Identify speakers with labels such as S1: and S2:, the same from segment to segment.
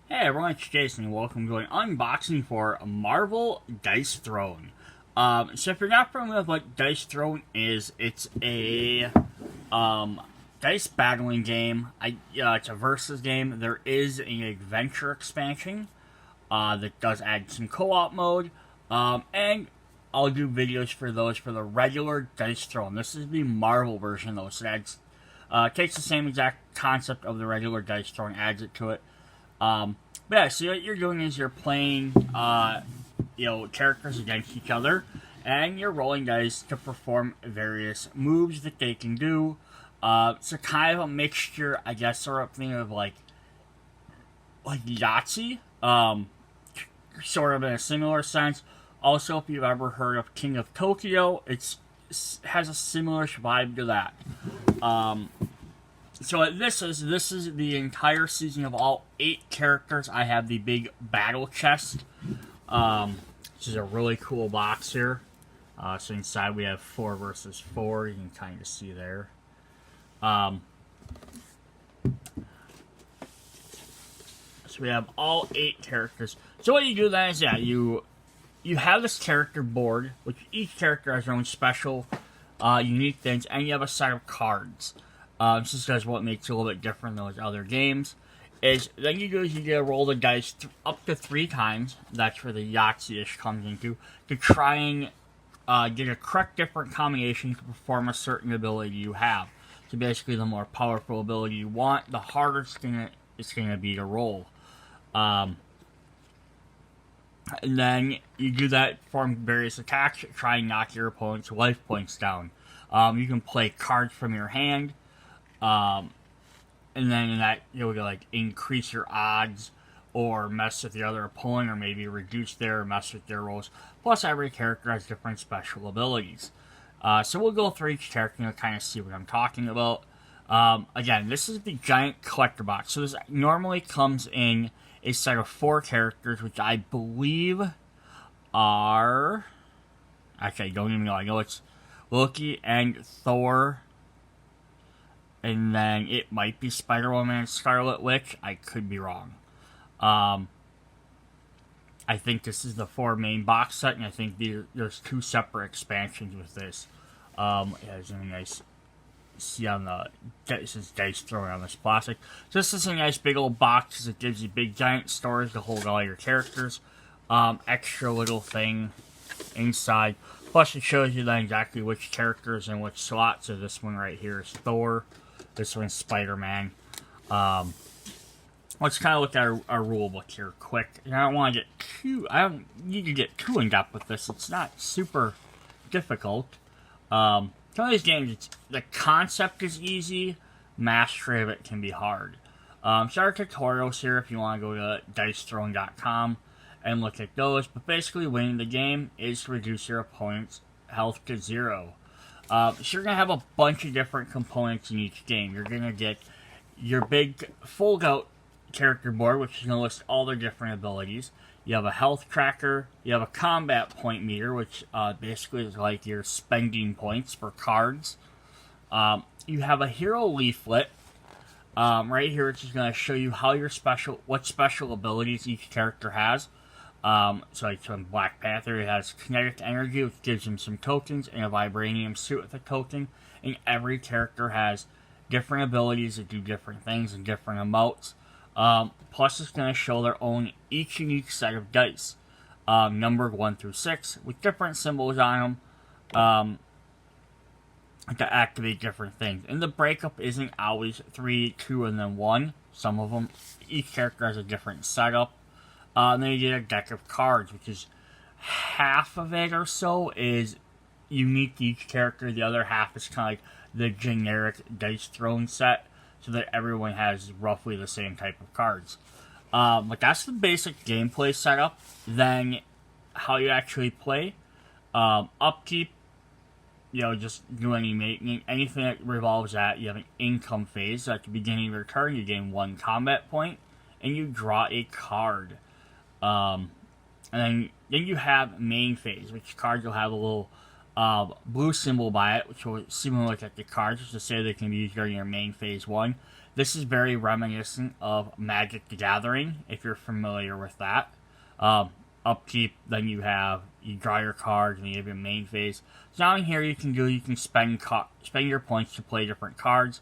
S1: Hey everyone, it's Jason and welcome to an unboxing for Marvel Dice Throne. So if you're not familiar with what Dice Throne is, it's a dice battling game. It's a versus game. There is an adventure expansion that does add some co-op mode, and I'll do videos for those for the regular Dice Throne. This is the Marvel version though, so that's takes the same exact concept of the regular Dice Throne, adds it to it. But yeah, so what you're doing is you're playing, characters against each other, and you're rolling dice to perform various moves that they can do. So kind of a mixture, I guess, sort of thing of like Yahtzee, sort of in a similar sense. Also, if you've ever heard of King of Tokyo, it has a similar vibe to that. So this is the entire season of all 8 characters. I have the big battle chest, which is a really cool box here. So inside we have 4 versus 4. You can kind of see there. So we have all 8 characters. So what you do then is, you have this character board, which each character has their own special, unique things, and you have a set of cards. This is just what makes it a little bit different than those other games. Is then you get to roll the dice up to 3 times. That's where the Yahtzee-ish comes into, to try and get a correct different combination to perform a certain ability you have. So basically, the more powerful ability you want, the harder it's gonna be to roll. And then you do that, perform various attacks, try and knock your opponent's life points down. You can play cards from your hand. And then in that, you'll increase your odds or mess with the other opponent, or maybe reduce their or mess with their rolls. Plus, every character has different special abilities. So we'll go through each character and kind of see what I'm talking about. Again, this is the giant collector box. So this normally comes in a set of 4 characters, which I believe are... Actually, I don't even know. I know it's Loki and Thor. And then it might be Spider-Woman and Scarlet Witch. I could be wrong. I think this is the 4 main box set, and I think there's 2 separate expansions with this. As you guys see on this is dice thrown on this plastic. So this is a nice big old box because it gives you big giant storage to hold all your characters. Extra little thing inside. Plus it shows you then exactly which characters and which slots. So this one right here is Thor. This one's Spider-Man. Let's kind of look at our rule book here quick. And I don't need to get too in-depth with this. It's not super difficult. Some of these games, the concept is easy. Mastery of it can be hard. So our tutorials here, if you want to go to dicethrone.com and look at those. But basically, winning the game is to reduce your opponent's health to 0. So you're going to have a bunch of different components in each game. You're going to get your big fold-out character board, which is going to list all their different abilities. You have a health tracker. You have a combat point meter, which basically is like your spending points for cards. You have a hero leaflet right here, which is going to show you how what special abilities each character has. So like from Black Panther, it has kinetic energy, which gives him some tokens, and a vibranium suit with a token. And every character has different abilities that do different things and different amounts. Plus, it's going to show their own each unique set of dice, numbered 1 through 6, with different symbols on them to activate different things. And the breakup isn't always 3, 2, and then 1. Some of them, each character has a different setup. And then you get a deck of cards, which is half of it or so is unique to each character. The other half is kind of like the generic Dice Throne set, so that everyone has roughly the same type of cards. But that's the basic gameplay setup. Then how you actually play. Upkeep, just do any maintenance. Anything that revolves that. You have an income phase. So at the beginning of your turn, you gain 1 combat point, and you draw a card. And then you have main phase, which cards will have a little blue symbol by it, which will seem to look at the cards, just to say they can be used during your main phase 1. This is very reminiscent of Magic the Gathering, if you're familiar with that. Upkeep, then you draw your card, and you have your main phase. So now in here you can spend your points to play different cards,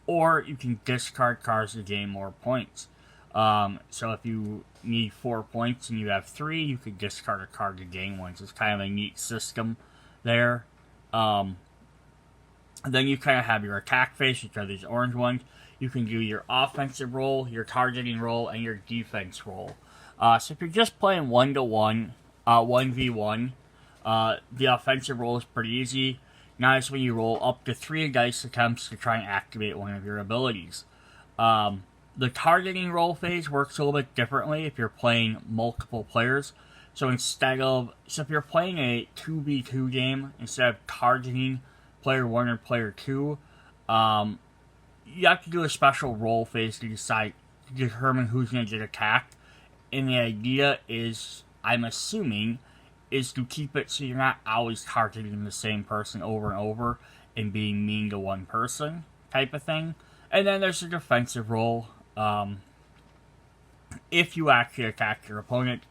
S1: or you can discard cards to gain more points. So if you need 4 points and you have 3, you could discard a card to gain 1. So it's kind of a neat system there. Then you kind of have your attack phase, which are these orange ones. You can do your offensive role, your targeting role, and your defense role. So if you're just playing 1-1, 1v1, the offensive role is pretty easy. Nice when you roll up to 3 dice attempts to try and activate one of your abilities. The targeting role phase works a little bit differently if you're playing multiple players. So if you're playing a 2v2 game, instead of targeting player 1 or player 2, you have to do a special role phase to determine who's going to get attacked. And the idea is, I'm assuming, is to keep it so you're not always targeting the same person over and over and being mean to one person type of thing. And then there's a defensive role. If you actually attack your opponent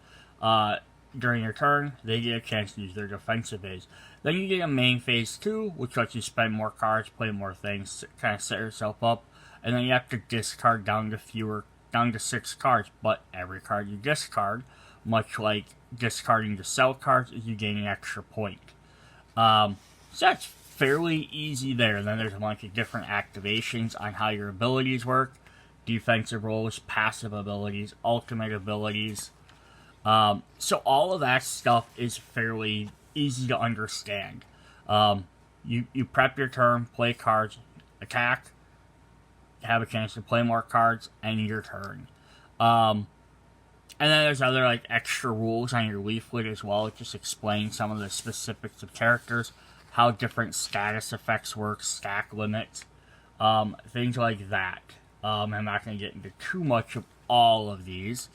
S1: during your turn, they get a chance to use their defensive phase. Then you get a main phase 2, which lets you spend more cards, play more things, kind of set yourself up. And then you have to discard down to 6 cards, but every card you discard, much like discarding to sell cards, is you gain an extra point. So that's fairly easy there. Then there's a bunch of different activations on how your abilities work. Defensive roles, passive abilities, ultimate abilities. So all of that stuff is fairly easy to understand. You prep your turn, play cards, attack, have a chance to play more cards, end your turn. And then there's other like extra rules on your leaflet as well. It just explains some of the specifics of characters, how different status effects work, stack limits, things like that. I'm not going to get into too much of all of these.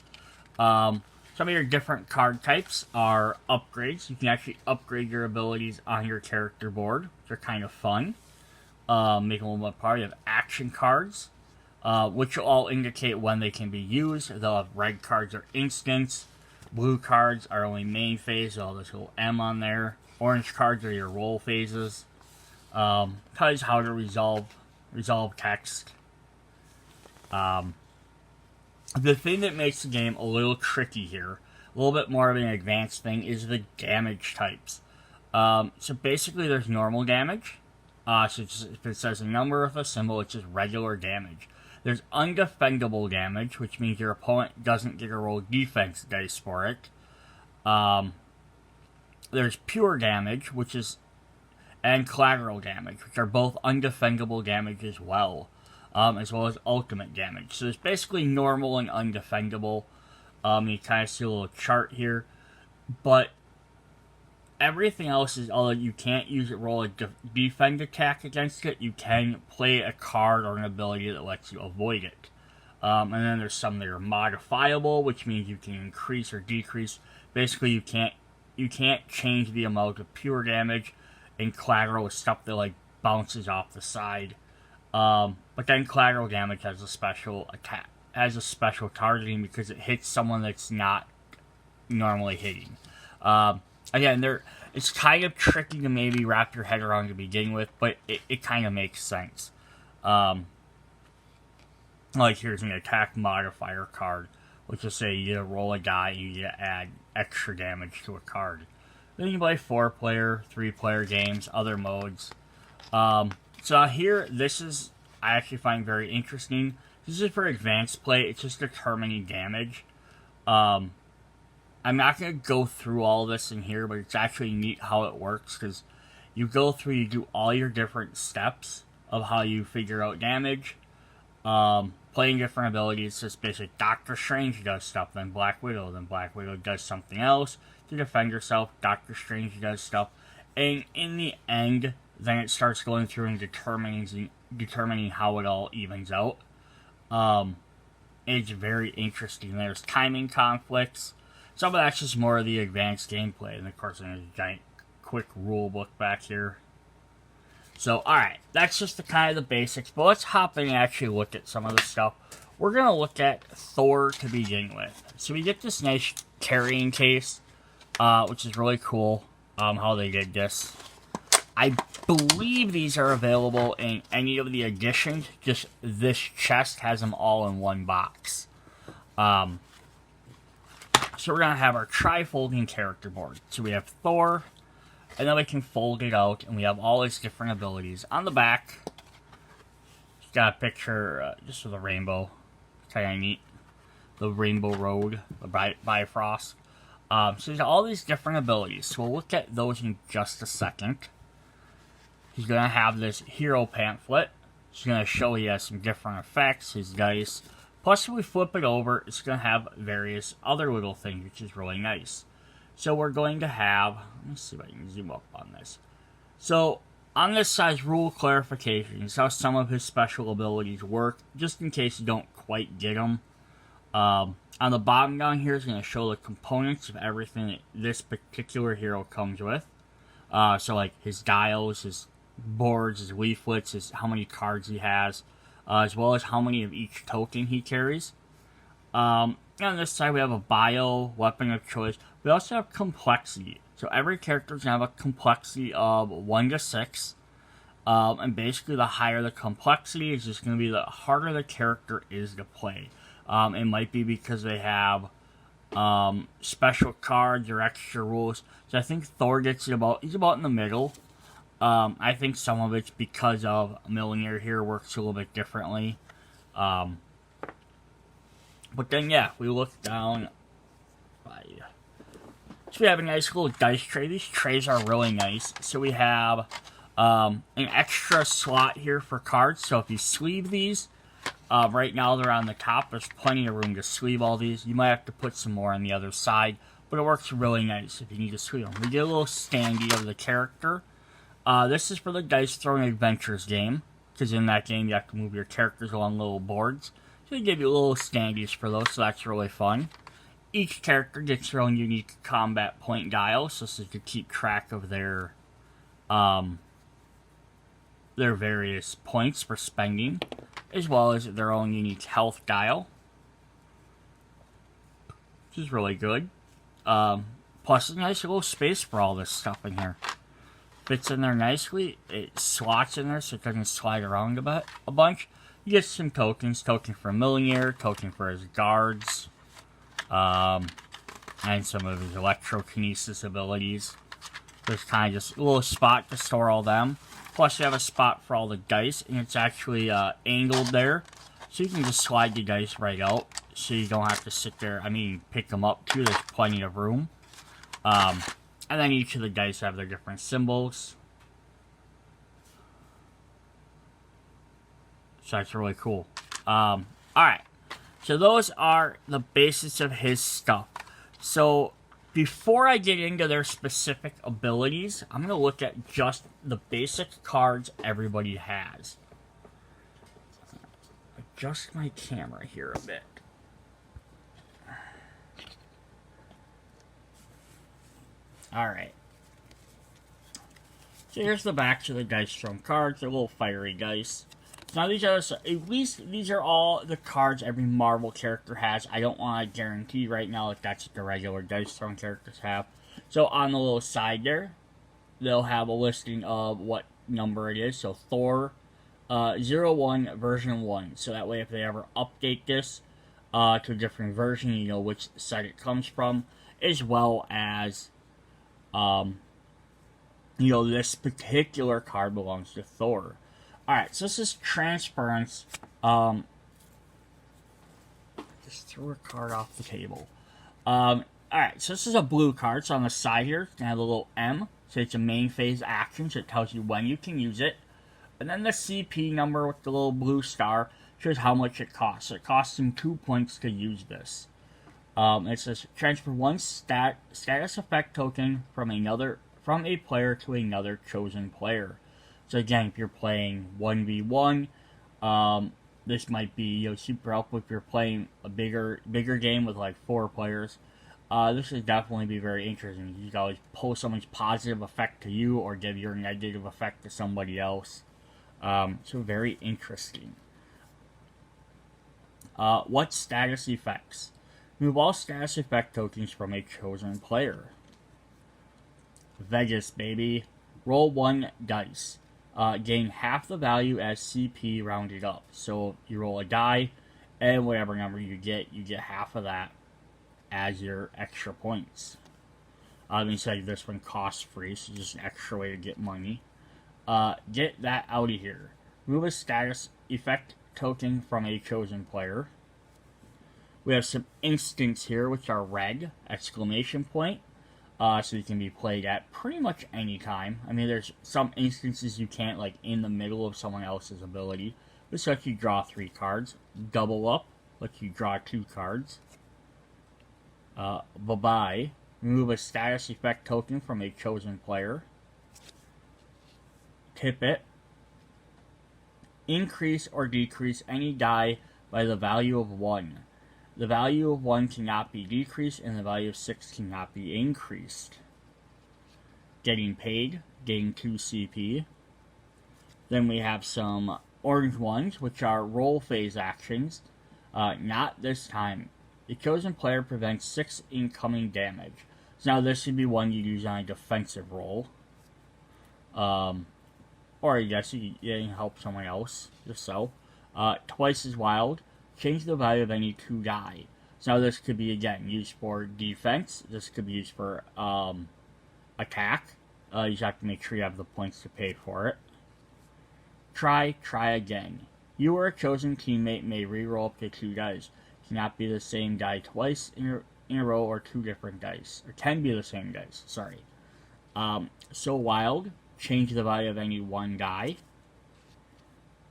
S1: Some of your different card types are upgrades. You can actually upgrade your abilities on your character board, which are kind of fun. Make them a little more part. You have action cards, which will all indicate when they can be used. They'll have red cards are instants. Blue cards are only main phase. They'll have this little M on there. Orange cards are your role phases. Tells how to resolve text. The thing that makes the game a little tricky here, a little bit more of an advanced thing, is the damage types. So basically there's normal damage. So if it says a number with a symbol, it's just regular damage. There's undefendable damage, which means your opponent doesn't get to roll defense dice for it. There's pure damage, and collateral damage, which are both undefendable damage as well as ultimate damage. So there's basically normal and undefendable. You kind of see a little chart here, but everything else is, although you can't use it, roll a defend attack against it, you can play a card or an ability that lets you avoid it. And then there's some that are modifiable, which means you can increase or decrease. Basically, you can't change the amount of pure damage, and collateral is stuff that like bounces off the side. But then collateral damage has a special attack, has a special targeting because it hits someone that's not normally hitting. Again, it's kind of tricky to maybe wrap your head around to begin with, but it kind of makes sense. Like here's an attack modifier card, which will say you roll a die, you get to add extra damage to a card. Then you can play 4-player, 3-player games, other modes. So here, I actually find very interesting. This is for advanced play. It's just determining damage. I'm not going to go through all this in here, but it's actually neat how it works, because you go through, you do all your different steps of how you figure out damage. Playing different abilities, just basically Doctor Strange does stuff, then Black Widow does something else to defend herself, Doctor Strange does stuff, and in the end, then it starts going through and determining how it all evens out. It's very interesting. There's timing conflicts. Some of that's just more of the advanced gameplay, and of course there's a giant quick rule book back here. So, alright, that's just the kind of the basics, but let's hop in and actually look at some of the stuff. We're going to look at Thor to begin with. So we get this nice carrying case, which is really cool, how they did this. I believe these are available in any of the editions, just this chest has them all in one box. So we're going to have our tri-folding character board. So we have Thor, and then we can fold it out, and we have all his different abilities. On the back, it's got a picture just of the rainbow. Kind of neat. The Rainbow Road, the Bifrost. So there's all these different abilities. So we'll look at those in just a second. He's going to have this hero pamphlet. It's going to show he has some different effects, his dice. Plus, if we flip it over, it's going to have various other little things, which is really nice. So we're going to have, let me see if I can zoom up on this. So on this side, rule clarifications, how some of his special abilities work, just in case you don't quite get them. On the bottom down here is going to show the components of everything that this particular hero comes with. So like his dials, his boards, his leaflets, how many cards he has, as well as how many of each token he carries. And on this side we have a bio, weapon of choice. We also have complexity. So every character is going to have a complexity of 1 to 6. And basically the higher the complexity is just going to be the harder the character is to play. It might be because they have special cards or extra rules. So I think Thor gets it he's about in the middle. I think some of it's because of Millionaire here works a little bit differently. But then, yeah, we look down. So we have a nice little dice tray. These trays are really nice. So we have an extra slot here for cards. So if you sleeve these, right now they're on the top. There's plenty of room to sleeve all these. You might have to put some more on the other side, but it works really nice if you need to sleeve them. We get a little standee of the character. This is for the Dice Throwing Adventures game, because in that game you have to move your characters along little boards. So they give you little standees for those, so that's really fun. Each character gets their own unique combat point dial, so this is to keep track of their various points for spending, as well as their own unique health dial, which is really good. Plus, a nice little space for all this stuff in here. Fits in there nicely. It slots in there so it doesn't slide around a bunch. You get some tokens. Token for Millionaire, token for his guards, and some of his Electrokinesis abilities. There's kind of just a little spot to store all them. Plus, you have a spot for all the dice, and it's actually angled there. So you can just slide the dice right out, so you don't have to sit there. I mean, pick them up too. There's plenty of room. And then each of the dice have their different symbols. So that's really cool. Alright. So those are the basics of his stuff. So before I get into their specific abilities, I'm going to look at just the basic cards everybody has. Adjust my camera here a bit. Alright. So here's the backs of the Dice Throne cards. They're little fiery dice. So now these are, at least these are all the cards every Marvel character has. I don't want to guarantee right now that that's what the regular Dice Throne characters have. So on the little side there, they'll have a listing of what number it is. So Thor 01 version 1. So that way if they ever update this to a different version, you know which side it comes from. As well as you know, this particular card belongs to Thor. Alright, so this is Transference. Just threw a card off the table. Alright, so this is a blue card. So on the side here, it's going to have a little M. So it's a main phase action, so it tells you when you can use it. And then the CP number with the little blue star shows how much it costs. So it costs him 2 points to use this. It says transfer one status effect token from a player to another chosen player. So again, if you're playing 1v1, this might be super helpful if you're playing a bigger game with like 4 players. this would definitely be very interesting. You can always pull someone's positive effect to you or give your negative effect to somebody else. So very interesting. What status effects? Move all status effect tokens from a chosen player. Vegas, baby. Roll 1 dice. Gain half the value as CP rounded up. So you roll a die, and whatever number you get half of that as your extra points. Obviously, this one costs free, so just an extra way to get money. Get that out of here. Move a status effect token from a chosen player. We have some instants here, which are red, exclamation point. So you can be played at pretty much any time. I mean, there's some instances you can't, like in the middle of someone else's ability. This lets you draw 3 cards. Double up lets you draw 2 cards. Bye-bye. Remove a status effect token from a chosen player. Tip it. Increase or decrease any die by the value of 1. The value of 1 cannot be decreased, and the value of 6 cannot be increased. Getting paid, gain 2 CP. Then we have some orange ones, which are roll phase actions. Not this time. The chosen player prevents 6 incoming damage. So now this should be one you use on a defensive roll. Or I guess you can help someone else, just so. Twice as wild. Change the value of any 2 die. So now this could be, again, used for defense. This could be used for attack. You just have to make sure you have the points to pay for it. Try again. You or a chosen teammate may reroll up to 2 dice. It cannot be the same die twice in a row or 2 different dice. Or can be the same dice, sorry. So wild. Change the value of any 1 die.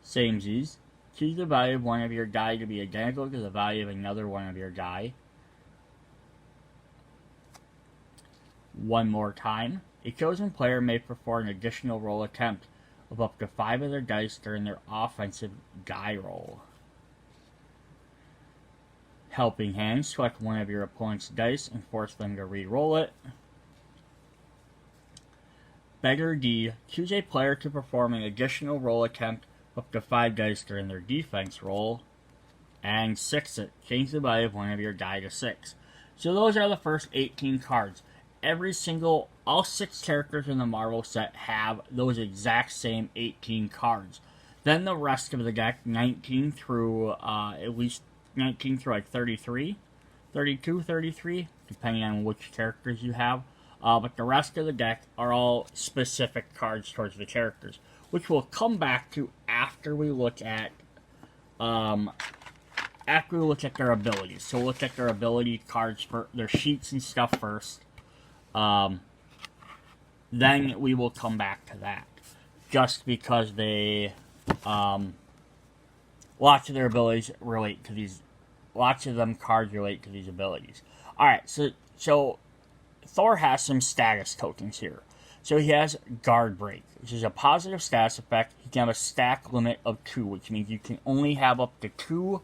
S1: Samesies. Choose the value of one of your die to be identical to the value of another one of your die. One more time. A chosen player may perform an additional roll attempt of up to 5 of their dice during their offensive die roll. Helping Hand. Select one of your opponent's dice and force them to re-roll it. Beggar D. Choose a player to perform an additional roll attempt up to 5 dice during their defense roll. And 6 it. Change the value of one of your die to 6. So those are the first 18 cards. All 6 characters in the Marvel set have those exact same 18 cards. Then the rest of the deck, 19 through, at least 19 through like 33, 32, 33, depending on which characters you have. But the rest of the deck are all specific cards towards the characters, which we'll come back to after we look at their abilities. So we'll look at their ability cards for their sheets and stuff first. Then we will come back to that, just because they lots of their abilities relate to these. Lots of them cards relate to these abilities. All right, so Thor has some status tokens here. So he has Guard Break, which is a positive status effect. He can have a stack limit of 2, which means you can only have up to 2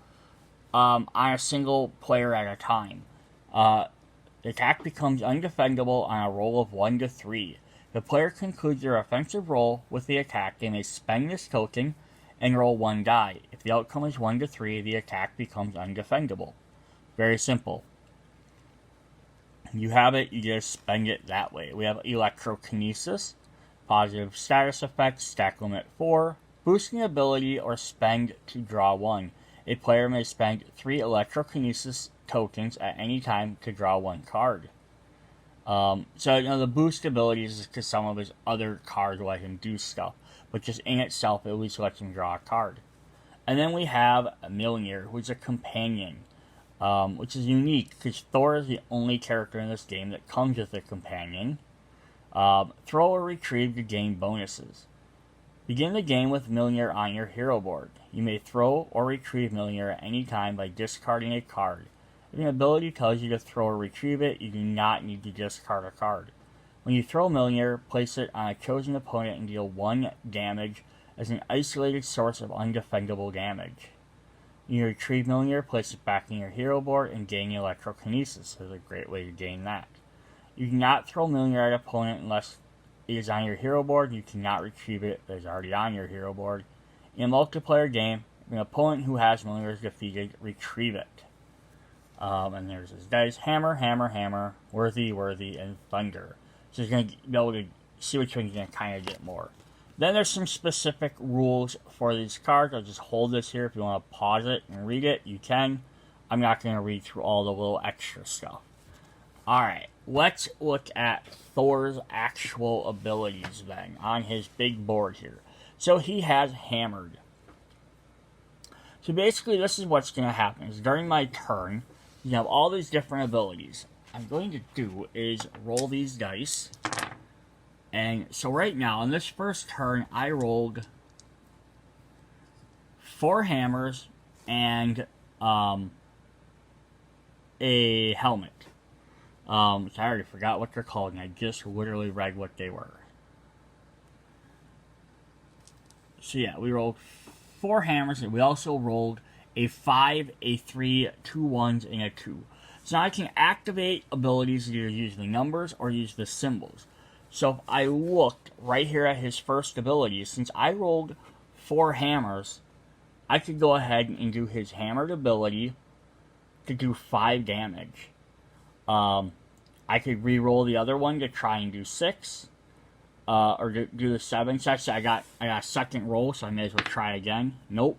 S1: on a single player at a time. The attack becomes undefendable on a roll of 1 to 3. The player concludes their offensive roll with the attack. They may spend this token and roll 1 die. If the outcome is 1 to 3, the attack becomes undefendable. Very simple. You have it, you just spend it that way. We have Electrokinesis, positive status effect, stack limit 4, boosting ability or spend to draw 1. A player may spend 3 Electrokinesis tokens at any time to draw 1 card. So the boost abilities is because some of his other cards will let him do stuff, but just in itself, it at least lets him draw a card. And then we have a Millionaire, who's a companion. Which is unique, because Thor is the only character in this game that comes with a companion. Throw or retrieve to gain bonuses. Begin the game with Millionaire on your hero board. You may throw or retrieve Millionaire at any time by discarding a card. If an ability tells you to throw or retrieve it, you do not need to discard a card. When you throw Millionaire, place it on a chosen opponent and deal 1 damage as an isolated source of undefendable damage. You retrieve Millionaire, place it back in your hero board, and gain Electrokinesis. This is a great way to gain that. You cannot throw Millionaire at an opponent unless it is on your hero board. You cannot retrieve it. It is already on your hero board. In a multiplayer game, an opponent who has Millionaire is defeated, retrieve it. And there's his dice. Hammer, Hammer, Hammer, Worthy, Worthy, and Thunder. So you're going to be able to see which one you're going to kind of get more. Then there's some specific rules for these cards. I'll just hold this here. If you want to pause it and read it, you can. I'm not going to read through all the little extra stuff. Alright, let's look at Thor's actual abilities then on his big board here. So he has Hammered. So basically this is what's going to happen. Is during my turn, you have all these different abilities. I'm going to do is roll these dice. And so right now, on this first turn, I rolled 4 hammers and a helmet. I already forgot what they're called, and I just literally read what they were. So yeah, we rolled 4 hammers, and we also rolled a 5, a 3, 2 1s, and a 2. So now I can activate abilities either use the numbers or use the symbols. So if I looked right here at his first ability, since I rolled 4 hammers, I could go ahead and do his hammered ability to do 5 damage. I could re-roll the other one to try and do 6, or do the 7. So actually I got a second roll, so I may as well try again. Nope.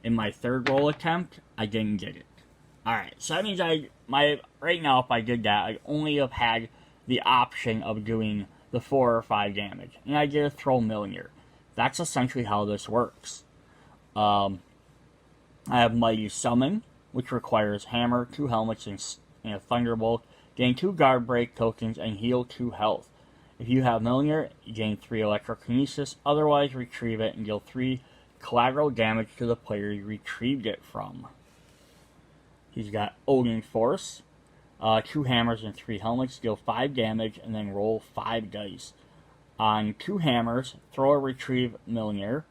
S1: In my third roll attempt, I didn't get it. Alright, so that means right now if I did that, I'd only have had the option of doing the 4 or 5 damage. And I get to throw Millionaire. That's essentially how this works. I have Mighty Summon, which requires Hammer, 2 helmets, and a Thunderbolt. Gain 2 guard break tokens and heal 2 health. If you have Millionaire, you gain 3 Electrokinesis. Otherwise, retrieve it and deal 3 collateral damage to the player you retrieved it from. He's got Odin Force. 2 hammers and 3 helmets, deal 5 damage, and then roll 5 dice. On 2 hammers, throw or retrieve Millionaire.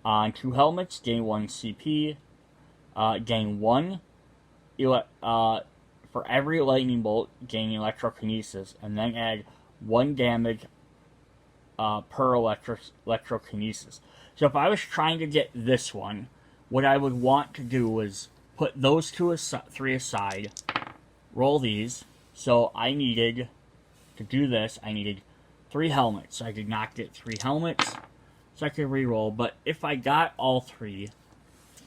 S1: On 2 helmets, gain 1 CP. Gain 1. For every lightning bolt, gain Electrokinesis, and then add 1 damage per Electrokinesis. So if I was trying to get this one, what I would want to do was put those 3 aside, roll these. So I needed to do this. I needed 3 helmets. I did not get 3 helmets, so I could re-roll. But if I got all 3,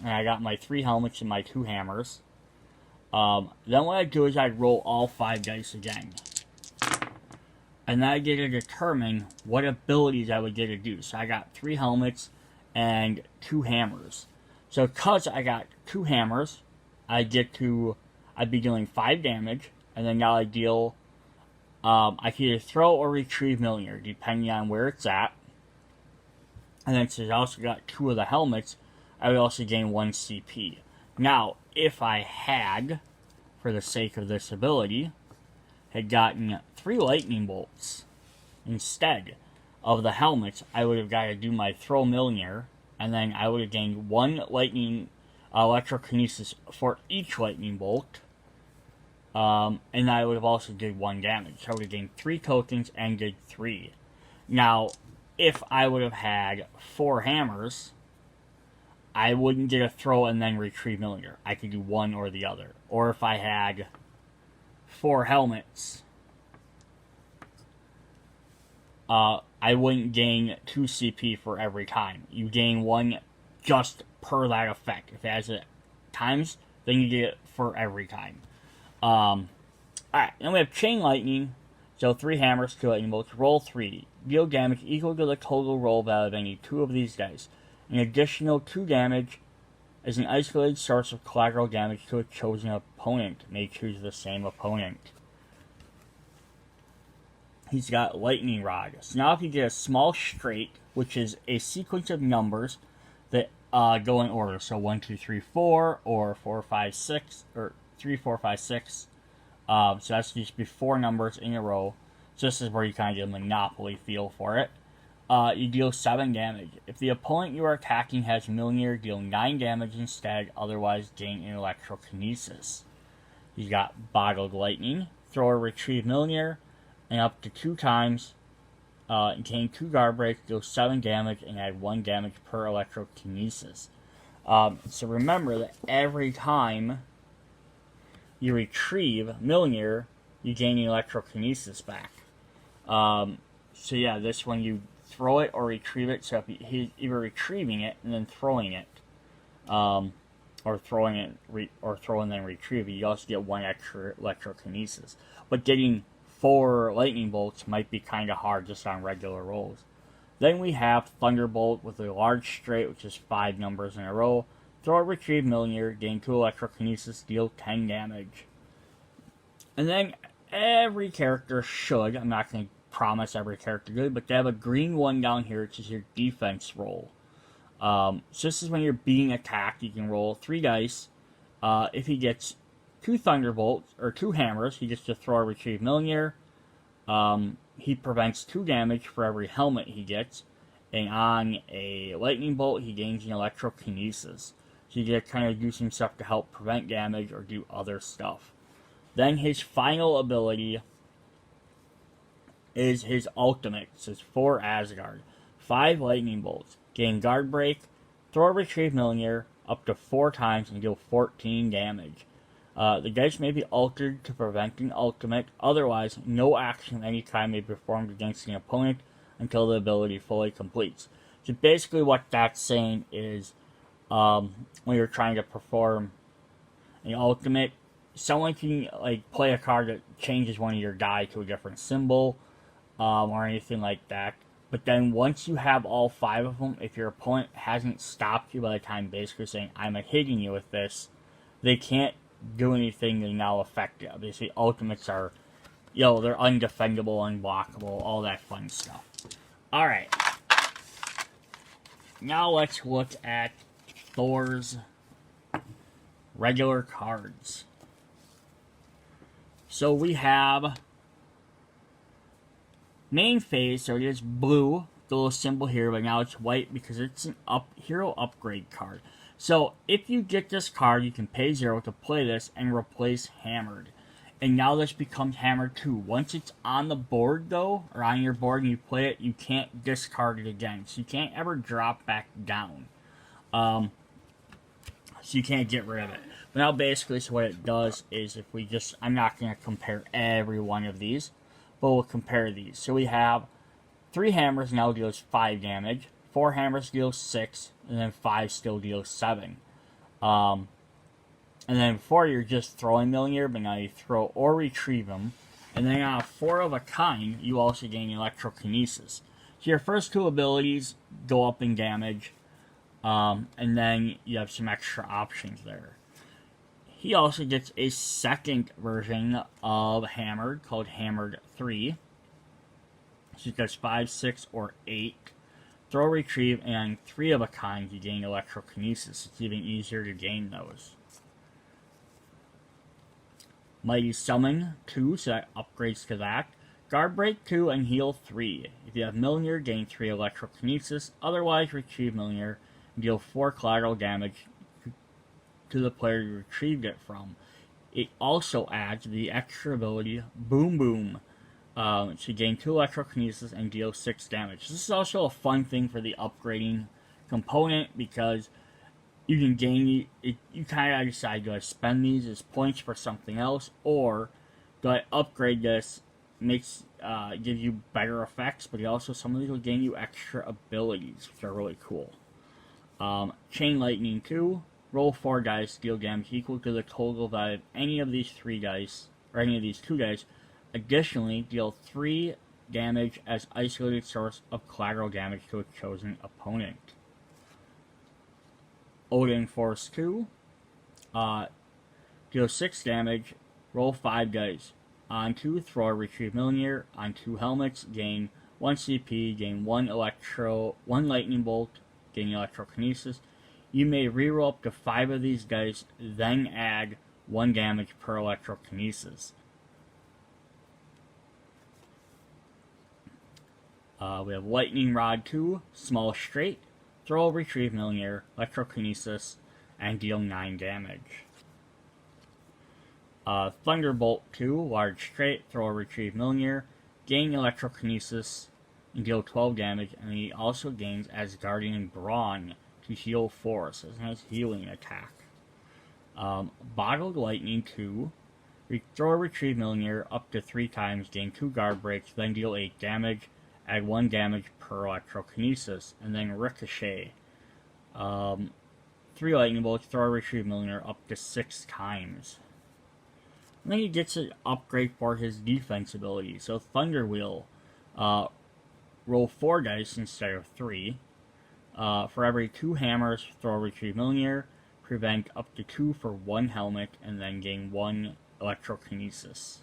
S1: and I got my 3 helmets and my 2 hammers, then what I'd do is I'd roll all 5 dice again. And then I get to determine what abilities I would get to do. So I got 3 helmets and 2 hammers. So because I got 2 hammers, I'd be dealing 5 damage, and then now I deal, I can either throw or retrieve Millionaire, depending on where it's at. And then since I also got 2 of the helmets, I would also gain 1 CP. Now, if I had, for the sake of this ability, had gotten 3 lightning bolts instead of the helmets, I would have got to do my throw Millionaire, and then I would have gained 1 lightning Electrokinesis for each lightning bolt, and I would have also did 1 damage. So I would have gained 3 tokens and did 3. Now, if I would have had 4 hammers, I wouldn't get a throw and then retrieve Millionaire. I could do one or the other. Or if I had 4 helmets, I wouldn't gain 2 CP for every time. You gain 1 just per that effect. If it has it times, then you get it for every time. Alright, then we have Chain Lightning. So 3 hammers, 2 lightning bolts. Roll 3. Deal damage equal to the total roll value of any 2 of these dice. An additional 2 damage is an isolated source of collateral damage to a chosen opponent. May choose the same opponent. He's got Lightning Rod. So now if you get a small straight, which is a sequence of numbers that go in order. So 1, 2, 3, 4, or 4, 5, 6, or 3, 4, 5, 6. So that's just before numbers in a row. So this is where you kind of get a Monopoly feel for it. you deal 7 damage. If the opponent you are attacking has Millionaire, deal 9 damage instead, otherwise gain an Electrokinesis. You got Bottled Lightning, throw or retrieve Millionaire, and up to 2 times, gain 2 guard breaks, deal 7 damage, and add 1 damage per Electrokinesis. So remember that every time you retrieve Millionaire, you gain the Electrokinesis back. So yeah, this one you throw it or retrieve it. So if he's either retrieving it and then throwing it, or throwing it or throwing and then retrieving, you also get 1 extra Electrokinesis. But getting 4 lightning bolts might be kind of hard just on regular rolls. Then we have Thunderbolt with a large straight, which is 5 numbers in a row. Throw or retrieve Millionaire, gain 2 Electrokinesis, deal 10 damage. And then every character should, I'm not going to promise every character good, but they have a green one down here, which is your defense roll. So this is when you're being attacked. You can roll 3 dice. If he gets 2 Thunderbolts, or 2 hammers, he gets to throw or retrieve Millionaire. He prevents 2 damage for every helmet he gets. And on a lightning bolt, he gains an Electrokinesis. So you get to kind of do some stuff to help prevent damage or do other stuff. Then his final ability is his ultimate. This is for Asgard. 5 lightning bolts. Gain guard break, throw or retrieve Millionaire up to 4 times and deal 14 damage. The dice may be altered to prevent an ultimate. Otherwise, no action of any kind may be performed against an opponent until the ability fully completes. So basically what that's saying is, when you're trying to perform an ultimate, someone can play a card that changes one of your die to a different symbol, or anything like that. But then once you have all 5 of them, if your opponent hasn't stopped you by the time basically saying, I'm hitting you with this, they can't do anything to now affect you. Obviously, ultimates are, they're undefendable, unblockable, all that fun stuff. Alright. Now let's look at Thor's regular cards. So we have main phase, so it is blue, the little symbol here, but now it's white because it's an hero upgrade card. So if you get this card, you can pay 0 to play this and replace Hammered. And now this becomes Hammered 2. Once it's on the board though, or on your board and you play it, you can't discard it again. So you can't ever drop back down. So you can't get rid of it. But now basically, so what it does is if we just, I'm not going to compare every one of these, but we'll compare these. So we have 3 hammers now deals 5 damage, 4 hammers deals 6, and then 5 still deals 7. And then 4 you're just throwing Millionaire, but now you throw or retrieve them. And then on a 4 of a kind, you also gain Electrokinesis. So your first 2 abilities go up in damage, and then you have some extra options there. He also gets a second version of Hammered called Hammered 3. So it does 5, 6, or 8. Throw, retrieve, and 3 of a kind you gain Electrokinesis. It's even easier to gain those. Mighty Summon 2, so that upgrades to that. Guard Break 2 and Heal 3. If you have Millionaire, gain 3 Electrokinesis. Otherwise, retrieve Millionaire and deal 4 collateral damage to the player you retrieved it from. It also adds the extra ability Boom Boom. So gain 2 Electrokinesis and deal 6 damage. This is also a fun thing for the upgrading component because you can gain it. You kind of decide, do I spend these as points for something else, or do I upgrade this? Makes give you better effects, but also some of these will gain you extra abilities, which are really cool. Chain Lightning 2. Roll 4 dice, deal damage equal to the total value of any of these 3 dice, or any of these 2 dice. Additionally, deal 3 damage as isolated source of collateral damage to a chosen opponent. Odin Force 2. Deal 6 damage, roll 5 dice. On 2, throw or retrieve Millionaire. On 2 helmets, gain 1 CP, gain 1 lightning bolt, gain Electrokinesis. You may reroll up to 5 of these dice, then add 1 damage per Electrokinesis. We have Lightning Rod 2, Small Straight, Throw, Retrieve, Millionaire, Electrokinesis, and deal 9 damage. Thunderbolt 2, Large Straight, Throw, Retrieve, Millionaire, gain Electrokinesis, and deal 12 damage, and he also gains Asgardian Brawn to heal 4, so it's a nice healing attack. Bottled Lightning 2, Throw, Retrieve, Millionaire up to 3 times, gain 2 guard breaks, then deal 8 damage, add 1 damage per Electrokinesis, and then Ricochet. 3 Lightning Bolts, Throw, Retrieve, Millionaire up to 6 times. And then he gets an upgrade for his defense ability. So Thunder Wheel, roll 4 dice instead of 3. For every 2 hammers, Throw, Retrieve, Millionaire, prevent up to 2 for 1 helmet, and then gain 1 Electrokinesis.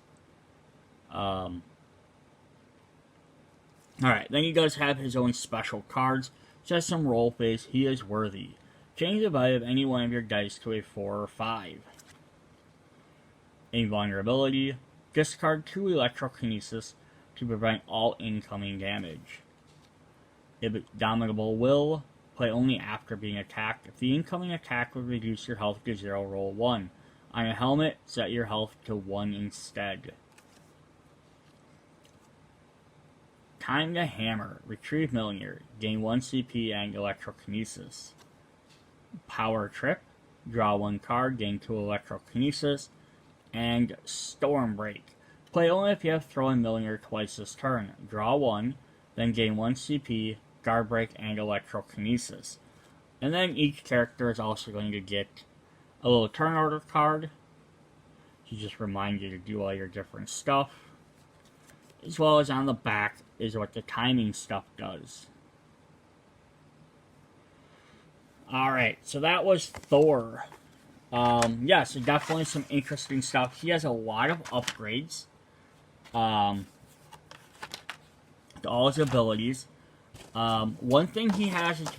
S1: Alright, then he does have his own special cards. Just some roll phase. He is worthy. Change the value of any one of your dice to a 4 or 5. Invulnerability. Discard 2 Electrokinesis to prevent all incoming damage. Indomitable Will. Play only after being attacked. If the incoming attack would reduce your health to 0, roll 1. On a helmet, set your health to 1 instead. Time to Hammer. Retrieve Millionaire. Gain 1 CP and Electrokinesis. Power Trip. Draw 1 card, gain 2 Electrokinesis. And Storm Break. Play only if you have Thrown Millionaire twice this turn. Draw 1, then gain 1 CP, Guard Break, and Electrokinesis. And then each character is also going to get a little turn order card to just remind you to do all your different stuff. As well as on the back is what the timing stuff does. Alright, so that was Thor. Yeah, so definitely some interesting stuff. He has a lot of upgrades to all his abilities. One thing he has is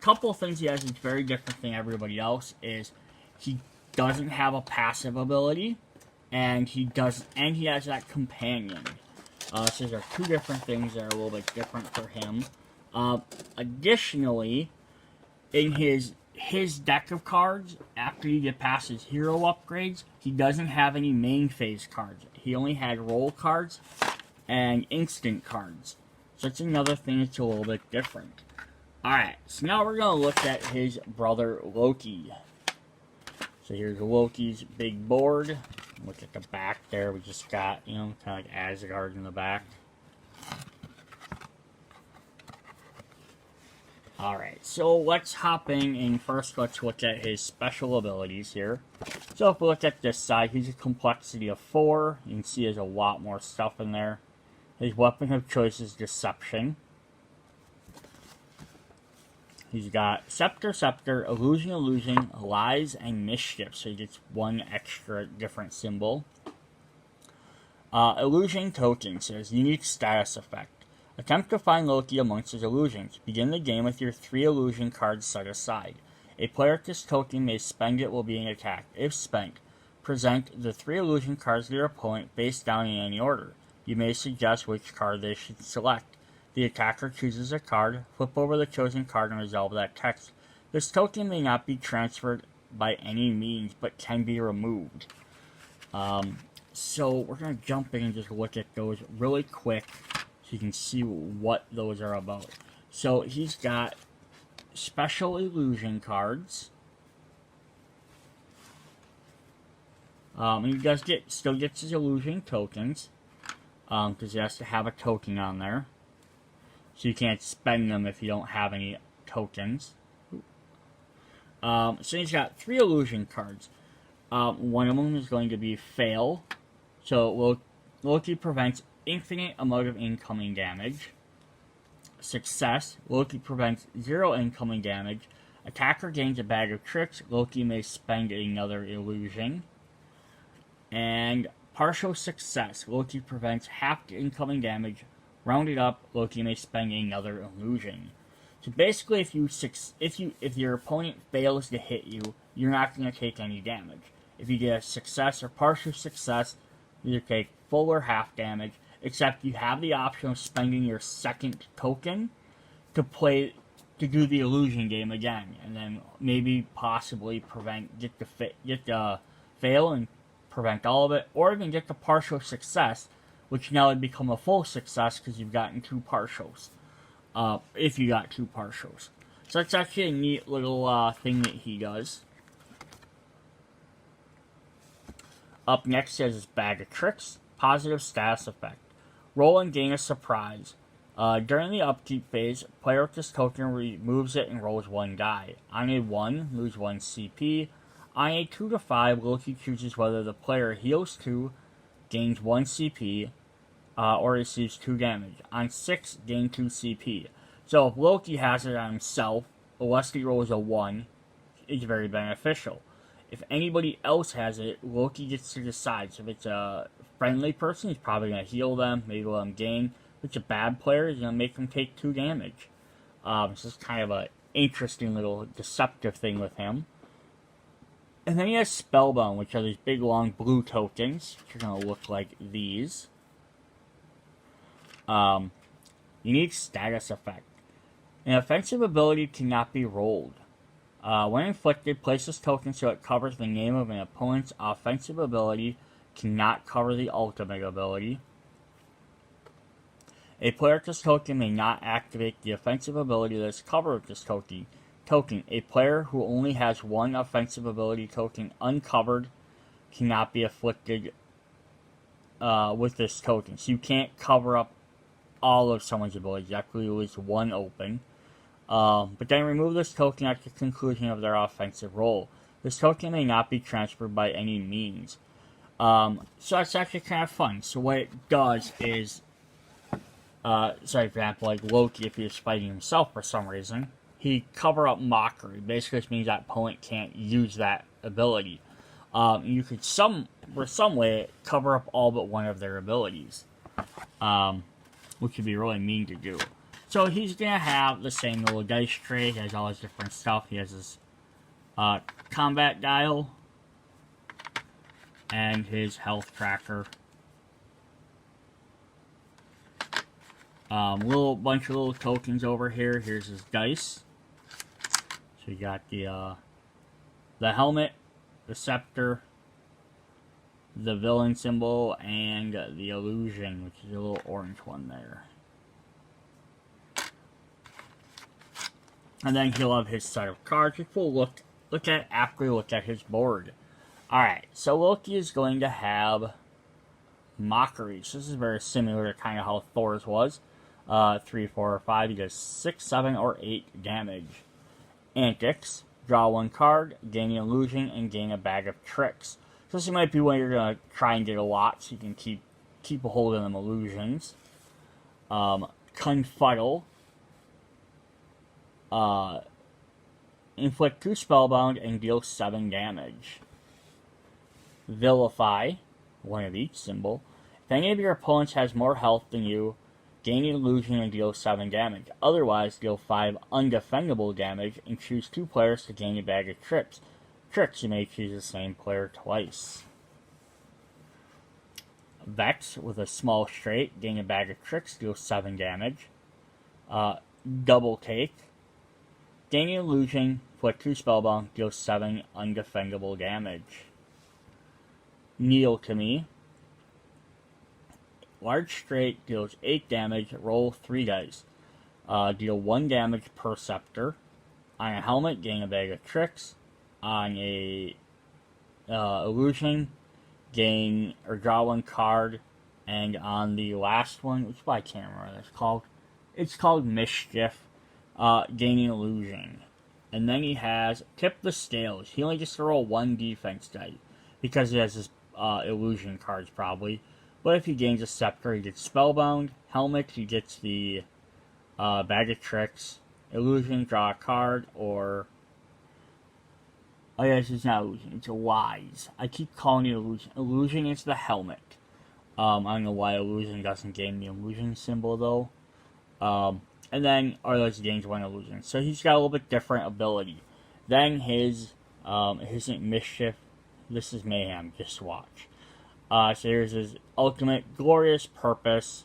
S1: couple things he has is very different than everybody else is he doesn't have a passive ability, and he has that companion. So there are 2 different things that are a little bit different for him. Additionally, in his deck of cards, after you get past his hero upgrades, he doesn't have any main phase cards. He only had roll cards and instant cards. So that's another thing that's a little bit different. Alright, so now we're going to look at his brother Loki. So here's Loki's big board. Look at the back there. We just got, kind of like Asgard in the back. Alright, so let's hop in and first let's look at his special abilities here. So if we look at this side, he's a complexity of 4. You can see there's a lot more stuff in there. His weapon of choice is Deception. He's got Scepter, Illusion, Lies, and Mischief. So he gets 1 extra different symbol. Illusion Token says Unique Status Effect. Attempt to find Loki amongst his illusions. Begin the game with your 3 illusion cards set aside. A player with this token may spend it while being attacked. If spent, present the 3 illusion cards to your opponent face down in any order. You may suggest which card they should select. The attacker chooses a card, flip over the chosen card, and resolve that text. This token may not be transferred by any means, but can be removed. So we're going to jump in and just look at those really quick so you can see what those are about. So he's got special illusion cards. And he still gets his illusion tokens, because he has to have a token on there. So you can't spend them if you don't have any tokens. So he's got 3 illusion cards. One of them is going to be Fail. So Loki prevents infinite amount of incoming damage. Success. Loki prevents 0 incoming damage. Attacker gains a bag of tricks. Loki may spend another illusion. And partial success. Loki prevents half the incoming damage. Rounded up, Loki may spend another illusion. So basically, if your opponent fails to hit you, you're not going to take any damage. If you get a success or partial success, you take full or half damage. except you have the option of spending your second token to do the illusion game again, and then maybe possibly get the fail and prevent all of it, or even get the partial success, which now would become a full success because you've gotten 2 partials. If you got 2 partials. So that's actually a neat little thing that he does. Up next is his Bag of Tricks, positive status effect. Roll and gain a surprise. During the upkeep phase, player with this token removes it and rolls 1 die. On a 1, lose 1 CP. On a 2 to 5, Loki chooses whether the player heals 2, gains 1 CP, or receives 2 damage. On 6, gain 2 CP. So if Loki has it on himself, unless he rolls a 1, it's very beneficial. If anybody else has it, Loki gets to decide. So if it's a friendly person, he's probably going to heal them, maybe let them gain. If it's a bad player, he's going to make them take 2 damage. So it's kind of an interesting little deceptive thing with him. And then he has Spellbound, which are these big long blue tokens, which are going to look like these. Unique status effect. An offensive ability cannot be rolled. When inflicted, place this token so it covers the name of an opponent's offensive ability, cannot cover the ultimate ability. A player with this token may not activate the offensive ability that is covered with this token. A player who only has 1 offensive ability token uncovered cannot be afflicted with this token. So you can't cover up all of someone's abilities. You have to leave 1 open. But then remove this token at the conclusion of their offensive roll. This token may not be transferred by any means. So that's actually kind of fun. So what it does is, for example, like Loki, if he was fighting himself for some reason, he cover up Mockery. Basically, this means that opponent can't use that ability. You could for some way cover up all but one of their abilities, which would be really mean to do. So he's going to have the same little dice tray. He has all his different stuff. He has his combat dial and his health tracker. Bunch of little tokens over here. Here's his dice. So you got the helmet, the scepter, the villain symbol, and the illusion, which is a little orange one there. And then he'll have his set of cards, which we'll look at after we look at his board. Alright, so Loki is going to have Mockery. So this is very similar to kind of how Thor's was. 3, 4, or 5, he does 6, 7, or 8 damage. Antics, draw 1 card, gain an illusion, and gain a Bag of Tricks. So this might be when you're going to try and get a lot, so you can keep a hold of them illusions. Confuddle. Inflict 2 Spellbound and deal 7 damage. Vilify, 1 of each symbol. If any of your opponents has more health than you, gain an illusion and deal 7 damage. Otherwise, deal 5 undefendable damage and choose 2 players to gain a Bag of Tricks. You may choose the same player twice. Vex, with a small straight, gain a Bag of Tricks, deal 7 damage. Double Take. Gain an illusion, inflict 2 Spellbound, deal 7 undefendable damage. Kneel to Me. Large straight, deals 8 damage, roll 3 dice. Deal 1 damage per scepter. On a helmet, gain a Bag of Tricks. On a illusion, gain or draw 1 card. And on the last one, which I can't remember what it's called. It's called Mischief. Gaining illusion. And then he has Tip the Scales. He only gets to roll 1 defense die because he has his illusion cards probably. But if he gains a scepter, he gets Spellbound. Helmet, he gets the Bag of Tricks. Illusion, draw a card, or... Oh yes, it's not illusion, it's a Wise. I keep calling it illusion. Illusion is the helmet. I don't know why illusion doesn't gain the illusion symbol though. And then Arlos gains 1 illusion. So he's got a little bit different ability. Then his isn't Mischief. This is Mayhem. Just watch. So here's his ultimate glorious purpose,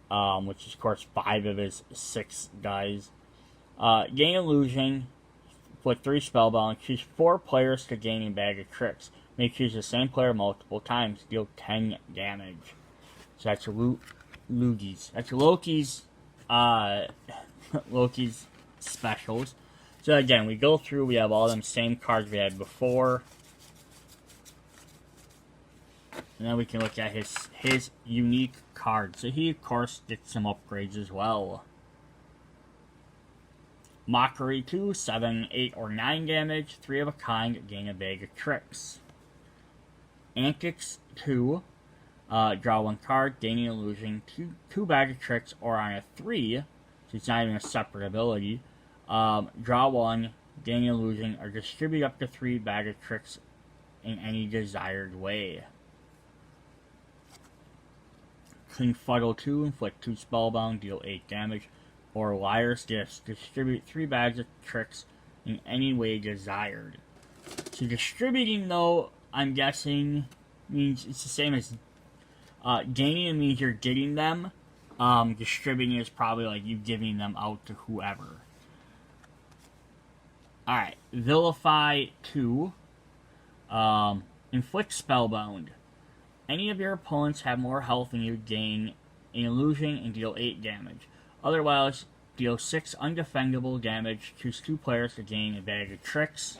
S1: which is of course 5 of his 6 guys. Gain illusion, put 3 spellbound, choose 4 players to gain a bag of tricks. May choose the same player multiple times, deal 10 damage. So that's Loki's. That's Loki's Loki's specials. So again, we go through, we have all them same cards we had before. And then we can look at his unique cards. So he of course gets some upgrades as well. Mockery 2, 7, 8, or 9 damage, 3 of a kind, gain a bag of tricks. Antics 2, draw 1 card, gaining illusion, 2 bag of tricks, or on a 3, so it's not even a separate ability, draw 1, gain illusion, or distribute up to 3 bag of tricks in any desired way. Confuddle 2, inflict 2 spellbound, deal 8 damage. Or Liar's Gifts, distribute 3 bags of tricks in any way desired. So distributing, though, I'm guessing, means it's the same as gaining means you're getting them. Distributing is probably like you giving them out to whoever. Alright, Vilify 2. Inflict Spellbound. Any of your opponents have more health than you, gain an illusion and deal 8 damage. Otherwise, deal 6 undefendable damage. Choose 2 players to gain a bag of tricks.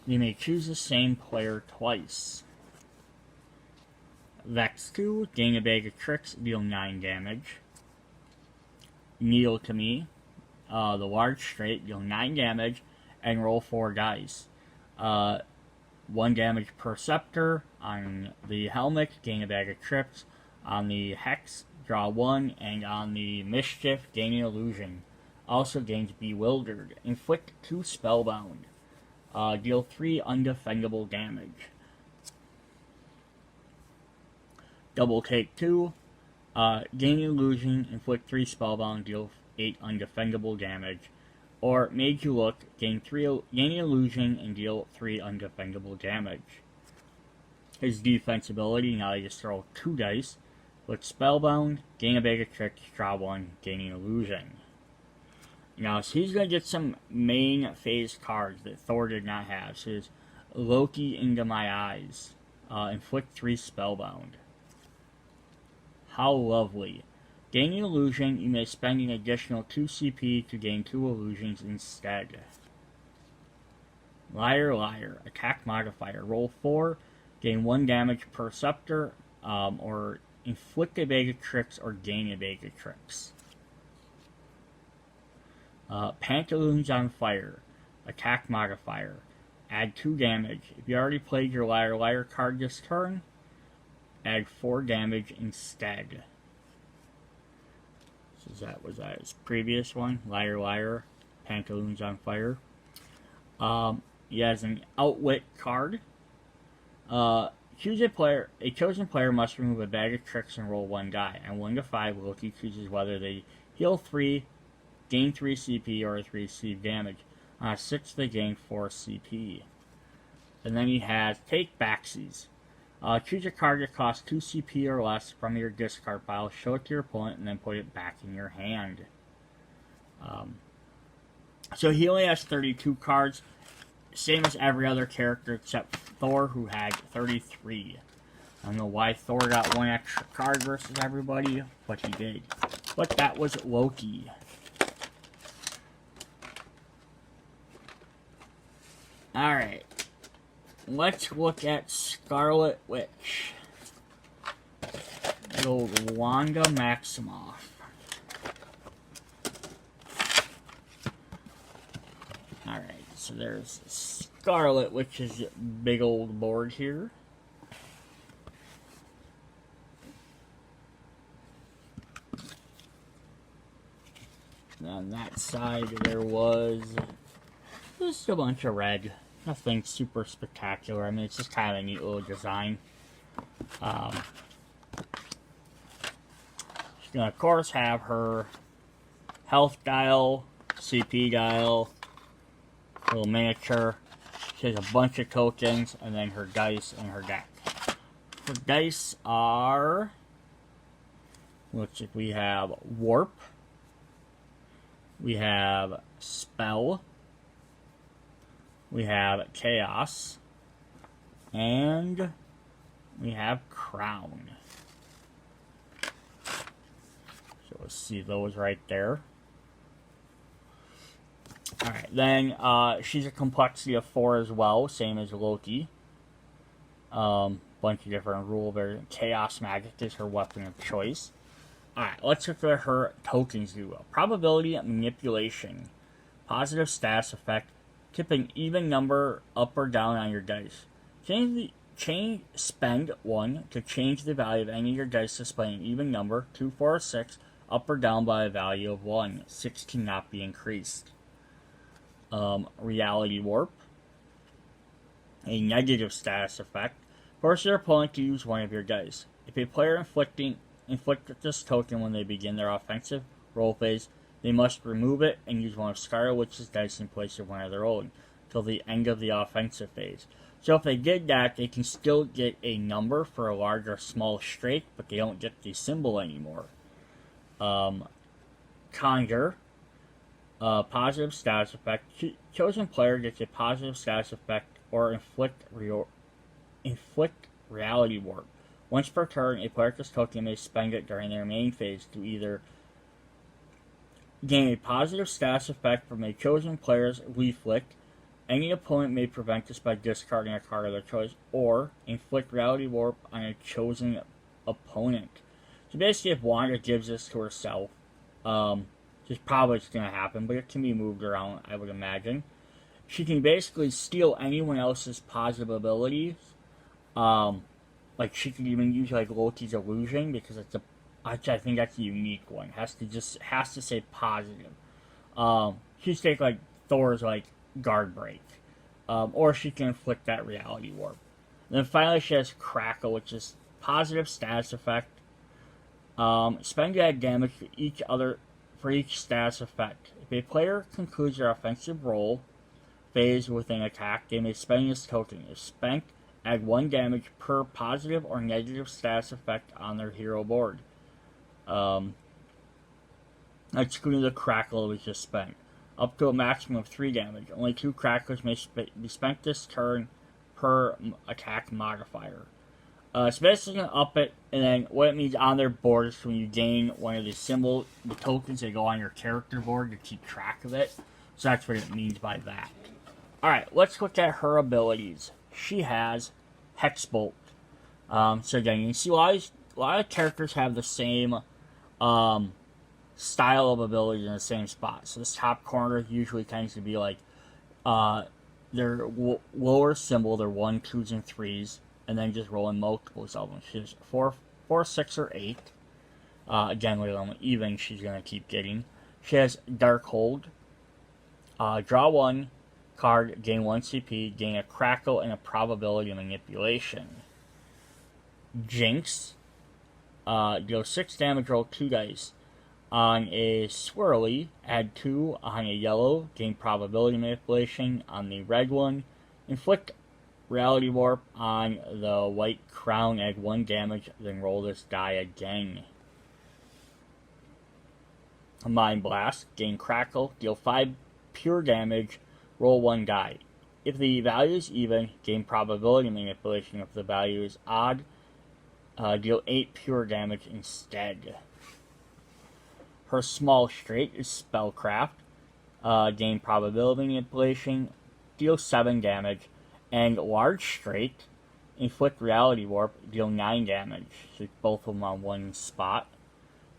S1: You may choose the same player twice. Vex 2, gain a bag of tricks, deal 9 damage. Kneel to Me, the large straight, deal 9 damage, and roll 4 dice. 1 damage per scepter. On the helmet, gain a bag of tricks. On the Hex, draw 1, and on the Mischief, gain an illusion. Also gains Bewildered. Inflict 2 spellbound. Deal 3 undefendable damage. Double Take 2. Gain illusion, inflict 3 spellbound, deal 8 undefendable damage. Or Made You Look, gain illusion, and deal 3 undefendable damage. His defense ability, now you just throw 2 dice. With Spellbound, gain a bag of tricks, draw 1, gaining illusion. Now, so he's going to get some main phase cards that Thor did not have. So there's Loki Into My Eyes. Inflict 3 Spellbound. How lovely. Gaining illusion, you may spend an additional 2 CP to gain 2 illusions instead. Liar Liar. Attack modifier. Roll 4, gain 1 damage per scepter, or inflict a bag of tricks or gain a bag of tricks. Pantaloons on Fire. Attack modifier. Add 2 damage. If you already played your Liar Liar card this turn, add 4 damage instead. So was that his previous one? Liar Liar. Pantaloons on Fire. He has an Outwit card. Choose a player. A chosen player must remove a bag of tricks and roll 1 die. On 1 to 5, Loki chooses whether they heal 3, gain 3 CP, or 3 receive damage. On a 6, they gain 4 CP. And then he has Take Backsies. Choose a card that costs 2 CP or less from your discard pile, show it to your opponent, and then put it back in your hand. So he only has 32 cards. Same as every other character except Thor, who had 33. I don't know why Thor got 1 extra card versus everybody, but he did. But that was Loki. Alright. Let's look at Scarlet Witch. Good old Wanda Maximoff. Alright, so there's Scarlet Witch's big old board here. And on that side there was just a bunch of red. Nothing super spectacular. I mean, it's just kind of a neat little design. She's gonna, of course, have her health dial, CP dial, little miniature. She has a bunch of tokens, and then her dice and her deck. The dice are, looks like we have Warp, we have Spell, we have Chaos, and we have Crown. So let's see those right there. Alright, then she's a complexity of 4 as well, same as Loki. Bunch of different rule variants. Chaos Magic is her weapon of choice. Alright, let's look at her tokens do. Probability Manipulation. Positive status effect. Tipping even number up or down on your dice. Spend 1 to change the value of any of your dice displaying an even number, 2, 4, or 6, up or down by a value of 1. 6 cannot be increased. Reality Warp. A negative status effect. Force your opponent to use one of your dice. If a player inflicts this token when they begin their offensive roll phase, they must remove it and use one of Scarlet Witch's dice in place of one of their own till the end of the offensive phase. So if they did that, they can still get a number for a large or small strike, but they don't get the symbol anymore. Conjure. Positive status effect. Chosen player gets a positive status effect or inflict reality warp. Once per turn, a player this token may spend it during their main phase to either gain a positive status effect from a chosen player's leaflet. Any opponent may prevent this by discarding a card of their choice, or inflict reality warp on a chosen opponent. So basically, if Wanda gives this to herself, which is probably going to happen, but it can be moved around, I would imagine. She can basically steal anyone else's positive abilities. Like she could even use like Loki's illusion because it's I think that's a unique one. Has to say positive. She can take like Thor's like guard break, or she can inflict that reality warp. And then finally she has Crackle, which is positive status effect. Spend that damage for each status effect. If a player concludes their offensive roll phase with an attack, they may spend this token. If spent, add 1 damage per positive or negative status effect on their hero board. Excluding the Crackle that was just spent. Up to a maximum of 3 damage. Only 2 Crackles may be spent this turn per attack modifier. It's basically going to up it, and then what it means on their board is when you gain one of the tokens that go on your character board to keep track of it. So that's what it means by that. Alright, let's look at her abilities. She has Hex Bolt. So again, you can see a lot of characters have the same style of abilities in the same spot. So this top corner usually tends to be like their lower symbol, their 1, 2s, and 3s, and then just rolling multiples of them. She's 4, 6, or 8. Again, with them even, she's going to keep getting. She has Dark Hold. Draw 1 card, gain 1 CP, gain a Crackle, and a probability of manipulation. Jinx. Deal 6 damage, roll 2 dice. On a swirly, add 2 on a yellow, gain probability manipulation. On the red one, inflict reality warp on the white crown, add 1 damage, then roll this die again. A Mind Blast, gain Crackle, deal 5 pure damage, roll 1 die. If the value is even, gain probability manipulation. If the value is odd, deal 8 pure damage instead. Her small straight is Spellcraft. Gain probability manipulation, deal 7 damage. And large straight, inflict reality warp, deal 9 damage. So both of them on one spot.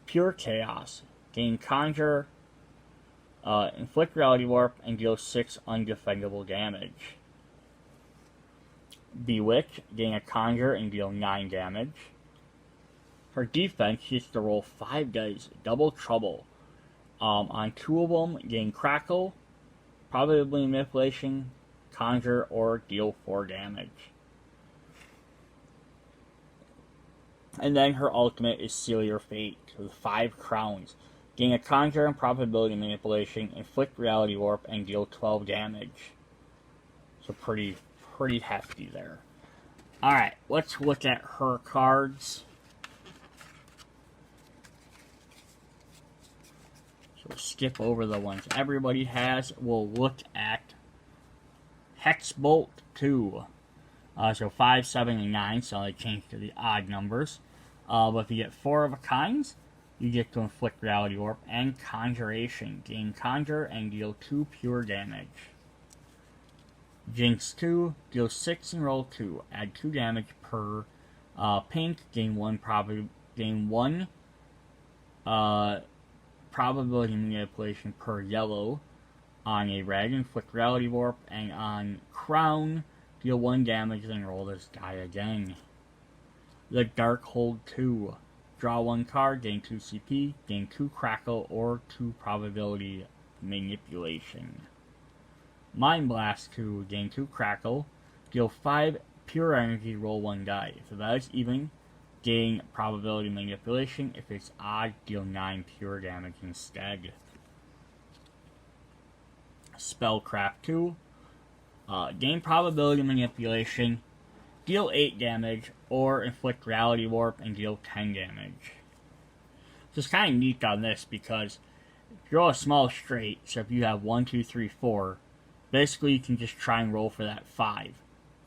S1: Pure Chaos, gain Conjure, inflict reality warp, and deal 6 undefendable damage. Bewitch, gain a Conjure and deal 9 damage. Her defense, she has to roll 5 dice, double trouble. On 2 of them, gain Crackle, probability manipulation, Conjure, or deal 4 damage. And then her ultimate is Seal Your Fate with 5 crowns. Gain a Conjure and probability manipulation, inflict reality warp, and deal 12 damage. So pretty hefty there. Alright, let's look at her cards. So we'll skip over the ones everybody has. We'll look at Hex Bolt 2. So 5, 7, and 9, so I changed to the odd numbers. But if you get 4 of a kind, you get to inflict Reality Warp and Conjuration. Gain Conjure and deal 2 pure damage. Jinx 2, deal 6 and roll 2. Add 2 damage per pink. Gain 1 probability manipulation per yellow. On a red, inflict Reality Warp, and on Crown, deal 1 damage and roll this die again. The Dark Hold 2. Draw 1 card, gain 2 CP, gain 2 Crackle, or 2 probability manipulation. Mind Blast 2, gain 2 Crackle, deal 5 pure energy, roll 1 die. If that is even, gain probability manipulation. If it's odd, deal 9 pure damage instead. Spellcraft 2, gain probability manipulation, deal 8 damage, or inflict Reality Warp and deal 10 damage. So it's kind of neat on this because if you roll a small straight, so if you have 1, 2, 3, 4, basically you can just try and roll for that 5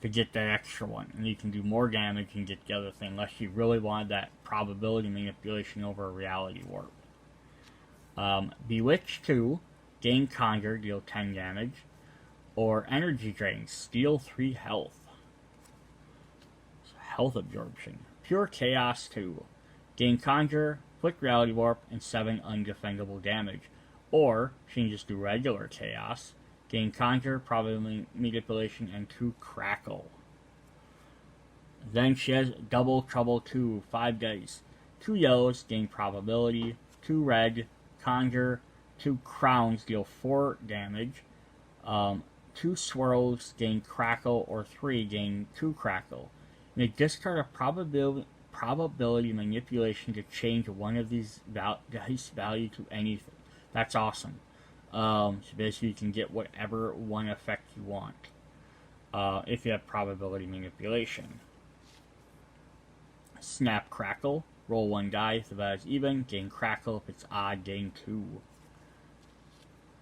S1: to get that extra one, and you can do more damage and get the other thing, unless you really wanted that probability manipulation over a Reality Warp. Bewitch 2, gain Conjure, deal 10 damage, or Energy Drain, steal 3 health. So health Absorption. Pure Chaos 2, gain Conjure, inflict Reality Warp, and 7 undefendable damage. Or, she can just do regular Chaos, gain Conjure, probability manipulation, and 2 Crackle. Then she has Double Trouble 2, 5 dice. 2 yellows, gain probability, 2 red, Conjure, 2 crowns, deal 4 damage, 2 swirls, gain Crackle, or 3, gain 2 Crackle. You may discard a probability manipulation to change one of these dice value to anything. That's awesome. So basically you can get whatever one effect you want, if you have probability manipulation. Snap Crackle, roll 1 die if the value is even, gain Crackle, if it's odd, gain 2.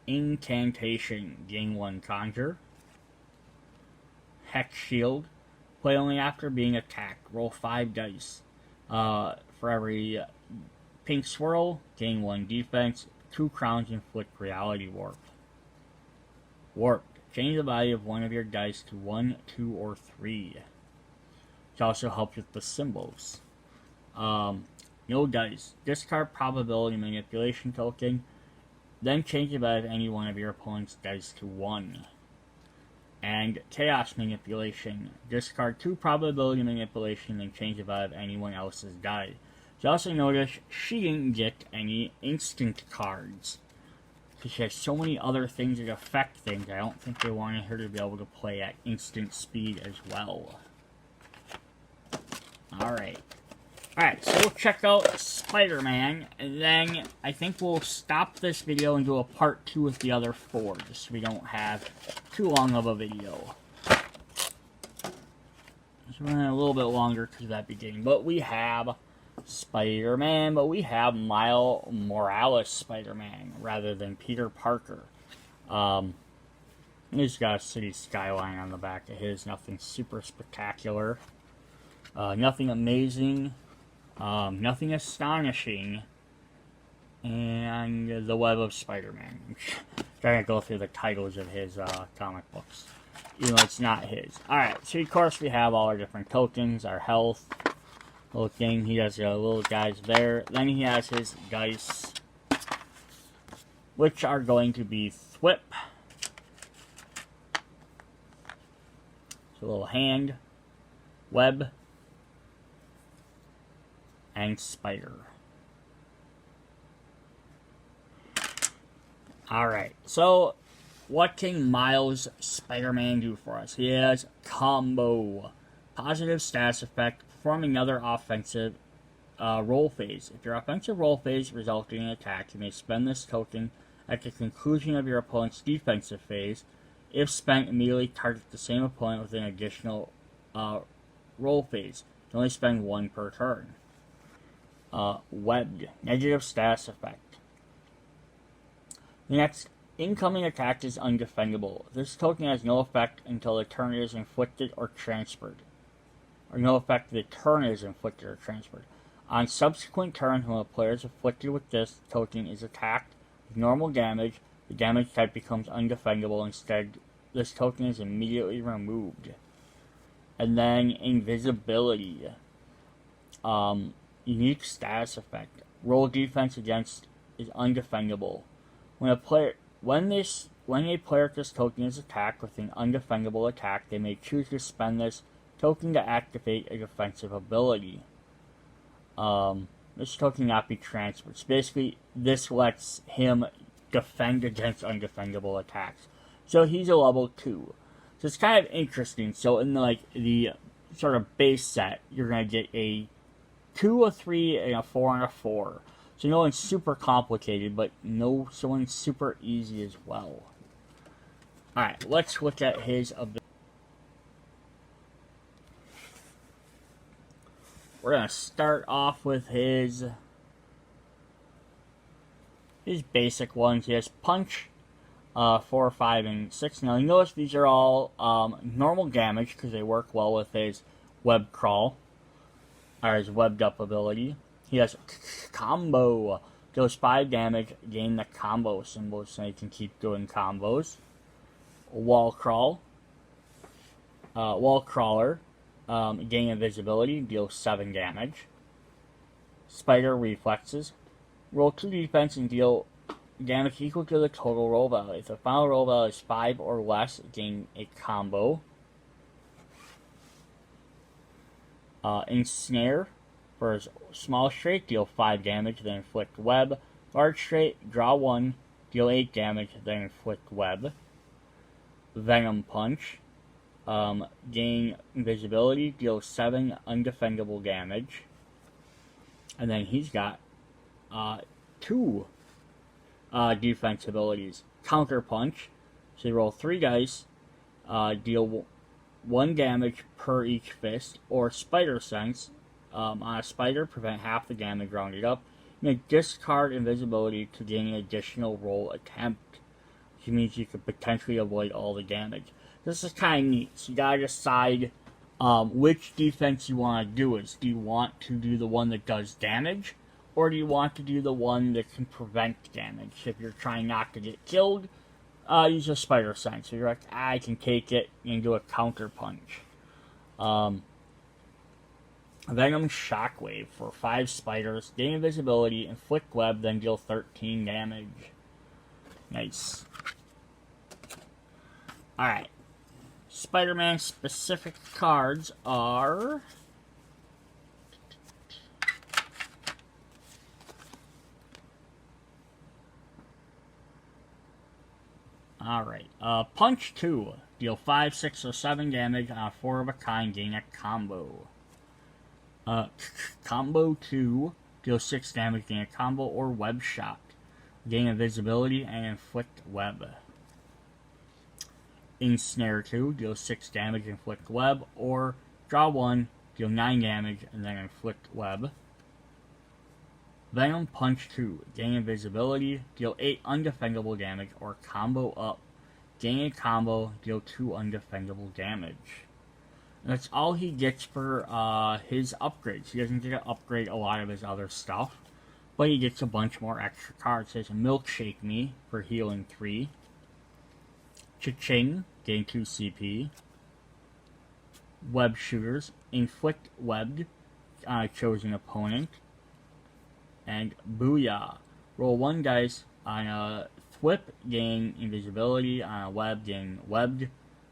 S1: Incantation, gain 1 Conjure. Hex Shield, play only after being attacked, roll 5 dice. For every pink swirl, gain 1 defense, 2 crowns, inflict Reality Warp. Warped, change the value of one of your dice to 1, 2, or 3. Which also helps with the symbols. No dice, discard probability manipulation token, then change the value of any one of your opponent's dice to 1. And Chaos Manipulation, discard 2 probability manipulation, then change the value of anyone else's die. You also notice she didn't get any instant cards, because she has so many other things that affect things. I don't think they wanted her to be able to play at instant speed as well. Alright, so we'll check out Spider-Man, and then I think we'll stop this video and do a part 2 with the other 4, just so we don't have too long of a video. It's running a little bit longer because of that beginning, but we have Spider-Man, but we have Miles Morales Spider-Man rather than Peter Parker. He's got a city skyline on the back of his, nothing super spectacular. Nothing amazing, nothing astonishing, and the Web of Spider-Man. I'm trying to go through the titles of his comic books, even though it's not his. Alright, so of course we have all our different tokens, our health, little thing, he has little guys there. Then he has his dice, which are going to be Thwip, so a little hand, Web, and Spider. Alright, so what can Miles Spider-Man do for us? He has Combo. Positive status effect, perform another offensive roll phase. If your offensive roll phase results in an attack, you may spend this token at the conclusion of your opponent's defensive phase. If spent, immediately target the same opponent with an additional roll phase. You can only spend 1 per turn. Webbed. Negative status effect. The next incoming attack is undefendable. This token has no effect until the turn is inflicted or transferred. Or no effect the turn is inflicted or transferred. On subsequent turns, when a player is afflicted with this token is attacked with normal damage, the damage type becomes undefendable. Instead, this token is immediately removed. And then invisibility. Unique status effect. Roll defense against is undefendable. When a player with this token is attacked with an undefendable attack, they may choose to spend this token to activate a defensive ability. This token cannot be transferred. So basically, this lets him defend against undefendable attacks. So he's a level 2. So it's kind of interesting. So in the sort of base set, you're going to get a 2, a 3, and a 4, and a 4. So no one's super complicated, but no one's super easy as well. Alright, let's look at his ability. We're going to start off with his basic ones. He has Punch, 4, 5, and 6. Now you notice these are all normal damage because they work well with his web crawl, or his webbed up ability. He has Combo, deals 5 damage, gain the combo symbol so he can keep doing combos. Wall Crawl, Wall Crawler, gain invisibility, deals 7 damage. Spider Reflexes, roll 2 defense and deal damage equal to the total roll value. If the final roll value is 5 or less, gain a combo. Ensnare, for his small straight, deal 5 damage, then inflict web. Large straight, draw 1, deal 8 damage, then inflict web. Venom Punch, gain invisibility, deal 7 undefendable damage. And then he's got 2 defense abilities. Counter Punch, so you roll 3 dice, deal 1 damage per each fist. Or Spider Sense, on a spider, prevent half the damage rounded up. You may discard invisibility to gain an additional roll attempt, which means you could potentially avoid all the damage. This is kind of neat, so you gotta decide which defense you want to do. Do you want to do the one that does damage, or do you want to do the one that can prevent damage? If you're trying not to get killed, use a Spider Sense. So you're like, I can take it and do a Counter Punch. Venom Shockwave for 5 spiders, gain invisibility, inflict web, then deal 13 damage. Nice. Alright. Spider-Man specific cards are... Alright. Punch 2. Deal 5, 6, or 7 damage on a 4 of a kind, gain a combo. Combo 2, deal 6 damage, gain a combo, or Web Shot. Gain invisibility and inflict web. Ensnare 2, deal 6 damage, inflict web, or draw 1, deal 9 damage, and then inflict web. Venom Punch 2, gain invisibility, deal 8 undefendable damage, or combo up. Gain a combo, deal 2 undefendable damage. And that's all he gets for his upgrades. He doesn't get to upgrade a lot of his other stuff, but he gets a bunch more extra cards. There's a Milkshake Me for healing 3. Cha-Ching, gain 2 CP. Web Shooters, inflict webbed on a chosen opponent. And Booyah, roll 1 dice on a Thwip, gain invisibility, on a web, gain webbed.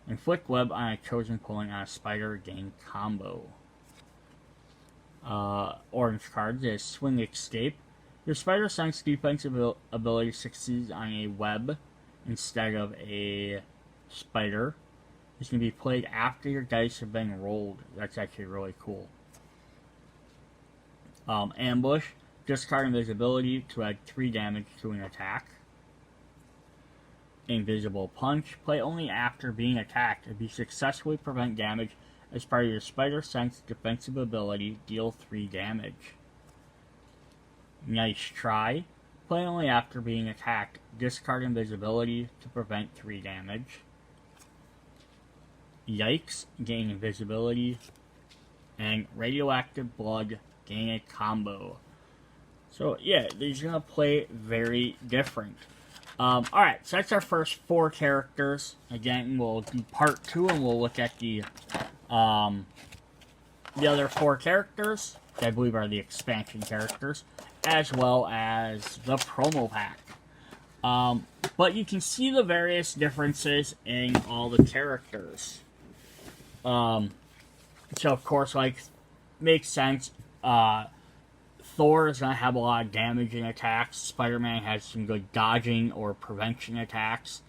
S1: Inflict web on a chosen opponent, on a spider, gain combo. Orange cards is Swing Escape. Your Spider Sense defensive ability succeeds on a web instead of a spider. This can be played after your dice have been rolled. That's actually really cool. Ambush. Discard invisibility to add 3 damage to an attack. Invisible Punch. Play only after being attacked. If you successfully prevent damage As part of your Spider Sense defensive ability, deal 3 damage. Nice try. Play only after being attacked. Discard invisibility to prevent 3 damage. Yikes, gain invisibility. And radioactive blood, gain a combo. So yeah, these are gonna play very different. Alright, so that's our first 4 characters. Again, we'll do part 2 and we'll look at the other 4 characters, that I believe are the expansion characters, as well as the promo pack. But you can see the various differences in all the characters. So of course, like, makes sense. Thor is going to have a lot of damaging attacks. Spider-Man has some good dodging or prevention attacks.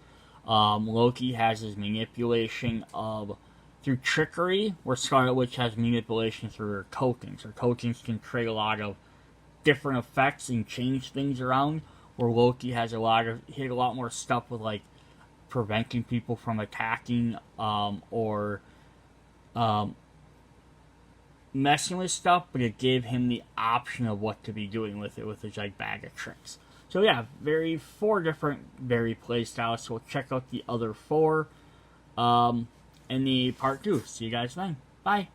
S1: Loki has his manipulation through trickery, where Scarlet Witch has manipulation through her tokens. Her tokens can create a lot of different effects and change things around, where Loki has a lot more stuff with, like, preventing people from attacking, or messing with stuff, but it gave him the option of what to be doing with it, with his, like, bag of tricks. So yeah, 4 different play styles, so we'll check out the other 4 in the part 2. See you guys then. Bye.